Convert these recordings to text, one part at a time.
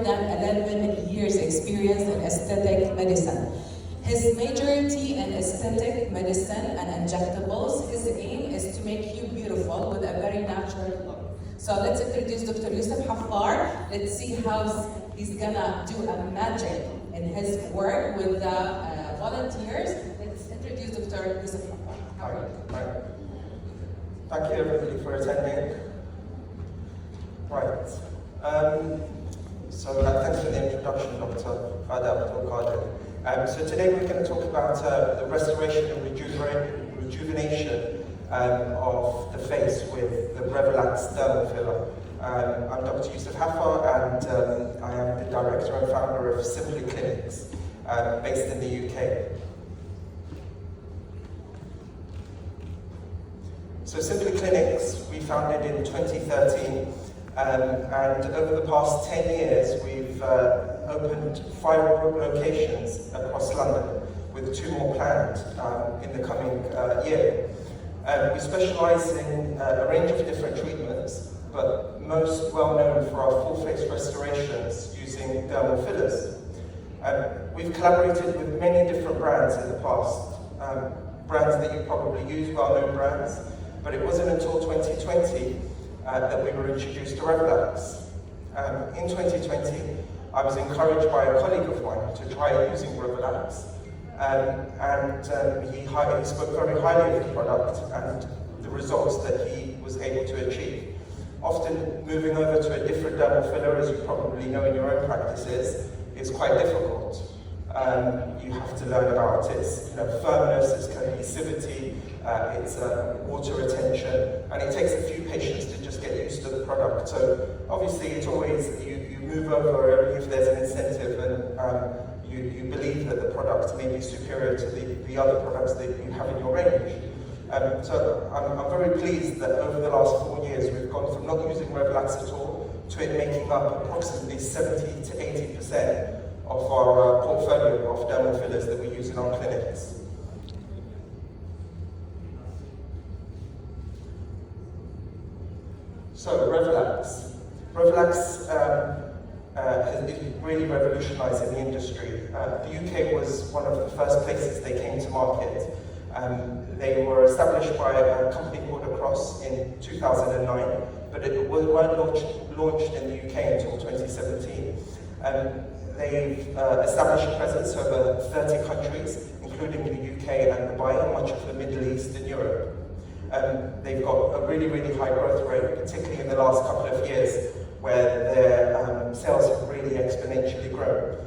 than 11 years experience in aesthetic medicine. His majority in aesthetic medicine and injectables. His aim is to make you beautiful with a very natural look. So let's introduce Dr. Yusuf Haffar. Let's see how he's gonna do a magic in his work with the volunteers. Let's introduce Dr. Yusuf Haffar. How are you? Hi. Thank you everybody for attending. Right. Thanks for the introduction, Dr. Fada Abdul-Qadir. So today we're going to talk about the restoration and rejuvenation of the face with the Revolax dermal filler. I'm Dr. Yusuf Haffar, and I am the director and founder of Simply Clinics, based in the UK. So Simply Clinics, we founded in 2013, and over the past 10 years, we've opened 5 locations across London, with 2 more planned in the coming year. We specialise in a range of different treatments, but most well known for our full face restorations using dermal fillers. We've collaborated with many different brands in the past, brands that you probably use, well-known brands, but it wasn't until 2020 that we were introduced to Revolax. In 2020, I was encouraged by a colleague of mine to try using Revolax, he spoke very highly of the product and the results that he was able to achieve. Often moving over to a different dermal filler, as you probably know in your own practices, is quite difficult. You have to learn about its firmness, its cohesivity, its water retention, and it takes a few patients to just get used to the product. So obviously it's always, you move over only if there's an incentive and you believe that the product may be superior to the other products that you have in your range. So I'm very pleased that over the last 4 years we've gone from not using Revolax at all to it making up approximately 70 to 80% of our portfolio of dermal fillers that we use in our clinics. So Revolax. Revolax is really revolutionising the industry. The UK was one of the first places they came to market. They were established by a company called Across in 2009, but it weren't launched in the UK until 2017. They've established a presence over 30 countries, including the UK and Dubai, and much of the Middle East and Europe. They've got a really, really high growth rate, particularly in the last couple of years, where their sales have really exponentially grown.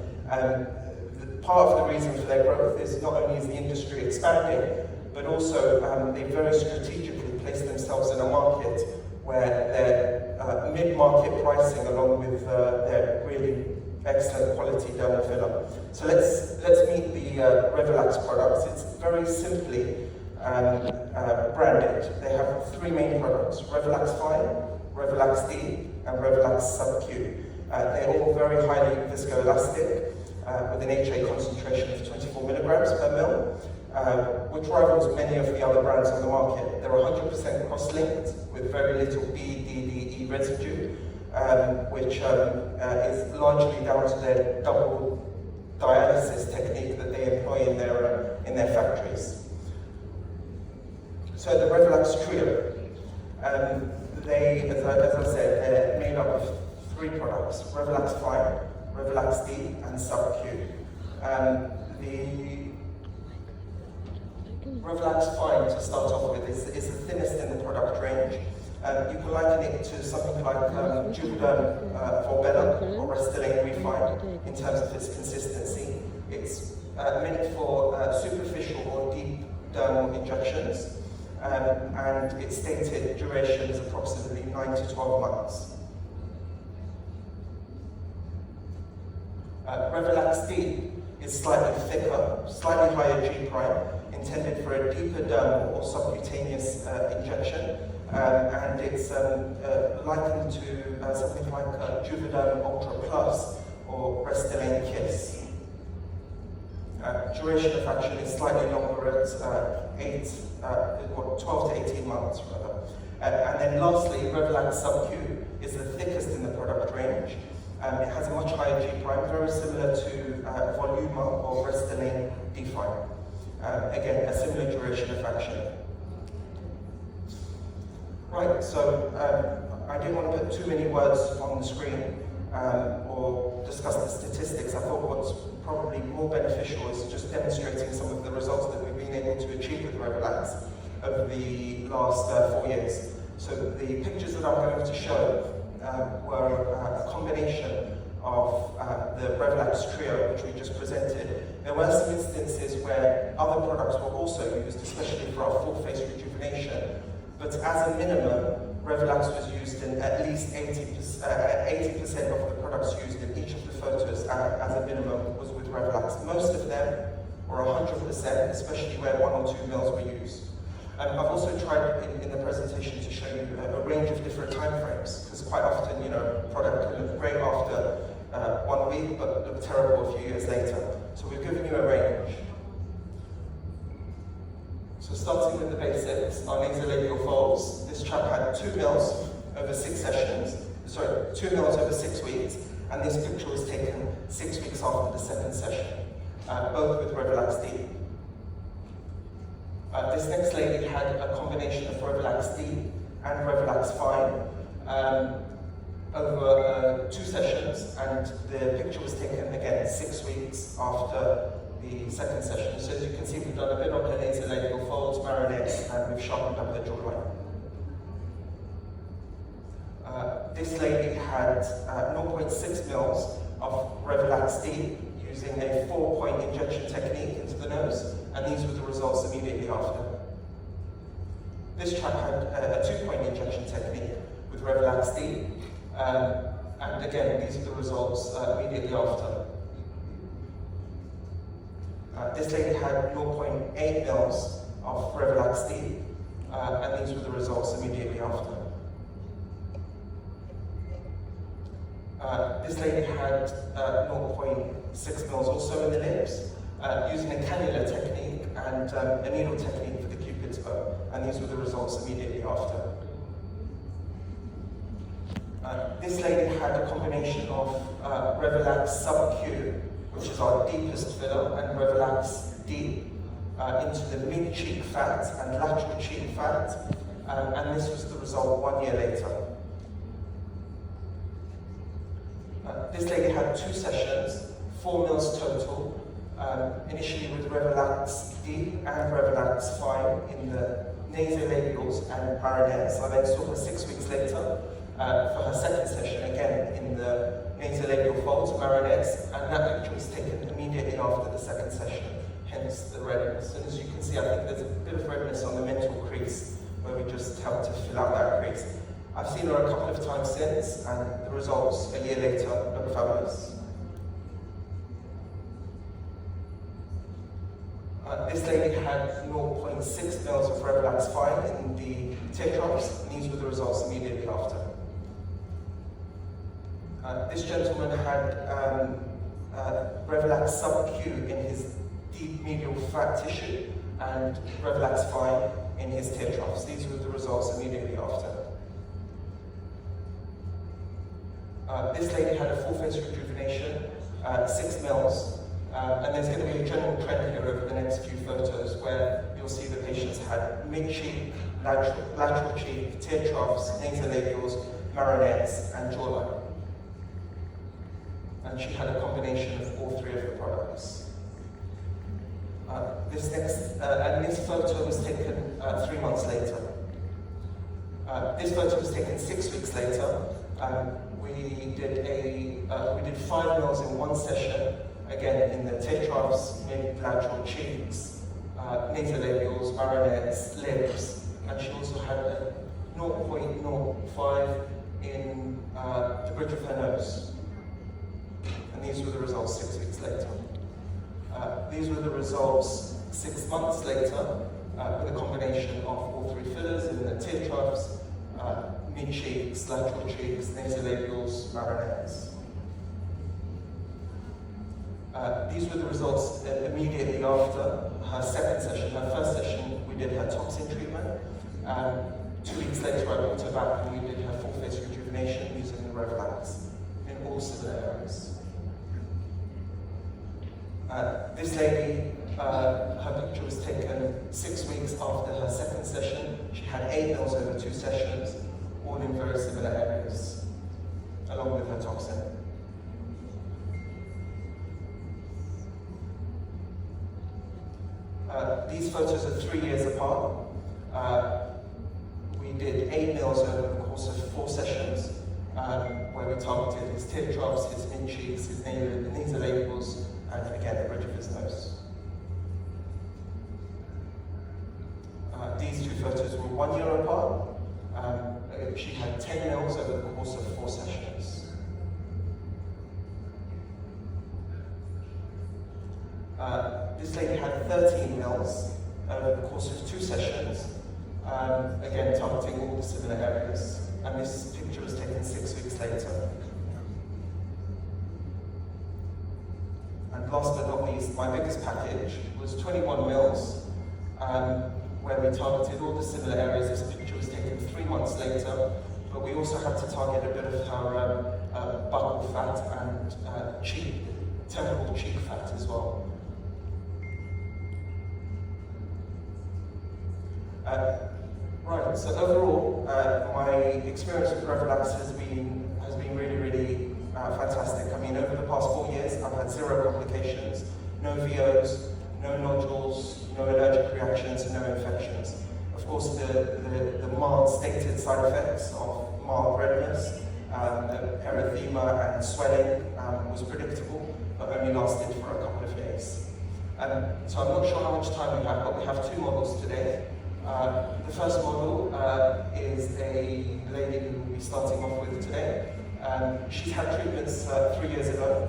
Part of the reason for their growth is not only is the industry expanding, but also they very strategically placed themselves in a market where their mid-market pricing, along with their really excellent quality dermal filler. So let's meet the Revolax products. It's very simply branded. They have 3 main products: Revolax Fine, Revolax D, and Revolax Sub-Q. They're all very highly viscoelastic, with an HA concentration of 24 milligrams per ml, which rivals many of the other brands on the market. They're 100% cross-linked with very little BDDE residue, which is largely down to their double dialysis technique that they employ in their factories. So the Revolax Trio, as I said, they're made up of 3 products: Revolax Fine, Revolax D, and Sub-Q. The Revolax Fine, to start off with, is the thinnest in the product range. You can liken it to something like Juvederm Volbella or Restylane Refine in terms of its consistency. It's meant for superficial or deep dermal injections, and its stated duration is approximately 9 to 12 months. Revolax D is slightly thicker, slightly higher G prime, intended for a deeper dermal or subcutaneous injection, and it's likened to something like Juvederm Ultra Plus or Restylane Kiss. Duration of action is slightly longer at 12 to 18 months rather. And then lastly, Revolax Sub-Q is the thickest in the product range. It has a much higher G prime, very similar to Voluma or Restylane D5. Again, a similar duration of action. Right, so I didn't want to put too many words on the screen or discuss the statistics. I thought what's probably more beneficial is just demonstrating some of the results that we've been able to achieve with Revolax over the last 4 years. So the pictures that I'm going to show were a combination of the Revolax trio, which we just presented. There were some instances where other products were also used, especially for our full face rejuvenation. But as a minimum, Revolax was used in at least 80% of the products used in each of the photos as a minimum was with Revolax. Most of them were 100%, especially where 1 or 2 mils were used. I've also tried in the presentation to show you a range of different time frames, because quite often, product can look great after 1 week, but look terrible a few years later. So we've given you a range. So starting with the basics, our nasolabial folds. This chap had 2 mils over 6 sessions, 2 mils over 6 weeks, and this picture was taken 6 weeks after the 2nd session, both with Revolax D. This next lady had a combination of Revolax D and Revolax Fine over 2 sessions, and the picture was taken again 6 weeks after the 2nd session. So as you can see, we've done a bit on the nasolabial folds, marionettes, and we've sharpened up the jawline. This lady had 0.6 mils of Revolax D using a 4-point injection technique into the nose, and these were the results immediately after. This chap had a 2-point injection technique with Revolax D, and again, these are the results immediately after. This lady had 0.8 mils of Revolax D, and these were the results immediately after. This lady had 0.6 mils also in the lips, using a cannula technique and a needle technique for the Cupid's bow, and these were the results immediately after. This lady had a combination of Revolax Sub-Q, which is our deepest filler, and Revolax D into the mid-cheek fat and lateral cheek fat, and this was the result 1 year later. This lady had 2 sessions, 4 mils total, initially with Revolax D and Revolax Fine in the nasolabials and marionettes. I then saw her 6 weeks later for her 2nd session, again in the nasolabial folds, marionettes, and that picture was taken immediately after the 2nd session, hence the redness. And as you can see, I think there's a bit of redness on the mental crease, where we just helped to fill out that crease. I've seen her a couple of times since, and the results a year later look fabulous. This lady had 0.6 mils of Revolax Fine in the teardrops, and these were the results immediately after. This gentleman had Revolax Sub-Q in his deep medial fat tissue and Revolax Fine in his teardrops. These were the results immediately after. This lady had a full face rejuvenation, 6 mils, and there's going to be a general trend here over the next few photos where you'll see the patients had mid-cheek, lateral cheek, teardrops, nasolabials, marionettes, and jawline. And she had a combination of all 3 of the products. This photo was taken 3 months later. This photo was taken 6 weeks later. We did 5 mils in 1 session, again in the teardrops, mid-lateral cheeks, nasolabials, marionettes, lips, and she also had a 0.05 in the bridge of her nose. And these were the results 6 weeks later. These were the results 6 months later, with a combination of all 3 fillers in the teardrops, mid-cheeks, lateral cheeks, nasolabials, marionettes. These were the results immediately after her 2nd session. Her 1st session, we did her toxin treatment. 2 weeks later, I brought her back and we did her full face rejuvenation using the Revolax in all all similar areas. This lady, her picture was taken 6 weeks after her second session. She had 8 mils over 2 sessions, all in very similar areas, along with her toxin. These photos are 3 years apart. We did 8 mils over the course of 4 sessions, where we targeted his teardrops, his mid-cheeks, his nasal labels, and again, the bridge of his nose. These 2 photos were 1 year apart. She had 10 mils over the course of 4 sessions. This lady had 13 mils over the course of 2 sessions, again targeting all the similar areas. And this picture was taken 6 weeks later. And last but not least, my biggest package was 21 mils, where we targeted all the similar areas. This picture was taken 3 months later, but we also had to target a bit of her buccal fat and temporal cheek fat as well. Right, so overall, my experience with Revolax has been really, really fantastic. I mean, over the past 4 years, I've had 0 complications, no VOs, no nodules, no allergic reactions, no infections. Of course, the mild stated side effects of mild redness, erythema and swelling was predictable, but only lasted for a couple of days. So I'm not sure how much time we have, but we have 2 models today. The first model is a lady who we'll be starting off with today. She's had treatments 3 years ago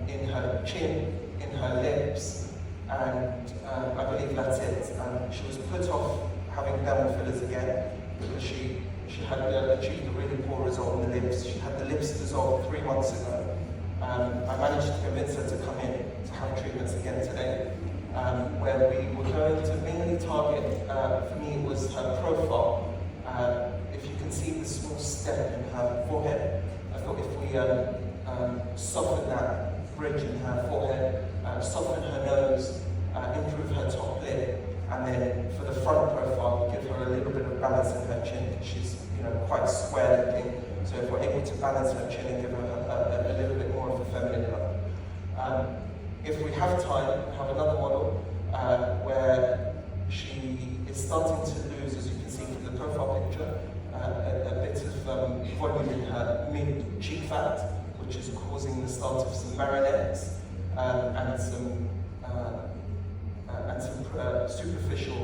in her chin, in her lips, and I believe that's it. She was put off having dermal fillers again because she had achieved a really poor result in the lips. She had the lips dissolved 3 months ago. I managed to convince her to come in to have treatments again today, where we were going to mainly target, for me it was her profile. If you can see the small step in her forehead, I thought if we soften that bridge in her forehead, soften her nose, improve her top lid, and then for the front profile, give her a little bit of balance in her chin, because she's quite square looking. So if we're able to balance her chin and give her a little bit more of a feminine look. If we have time, we have another model where she is starting to lose, as you can see from the profile picture, a bit of volume in her mid-cheek fat, which is causing the start of some marionettes and some superficial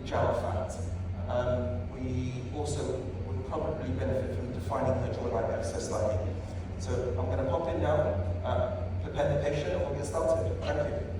jowl fat. We also would probably benefit from defining her jawline ever so slightly. So I'm going to pop in now, prepare the patient, and we'll get started. Thank you.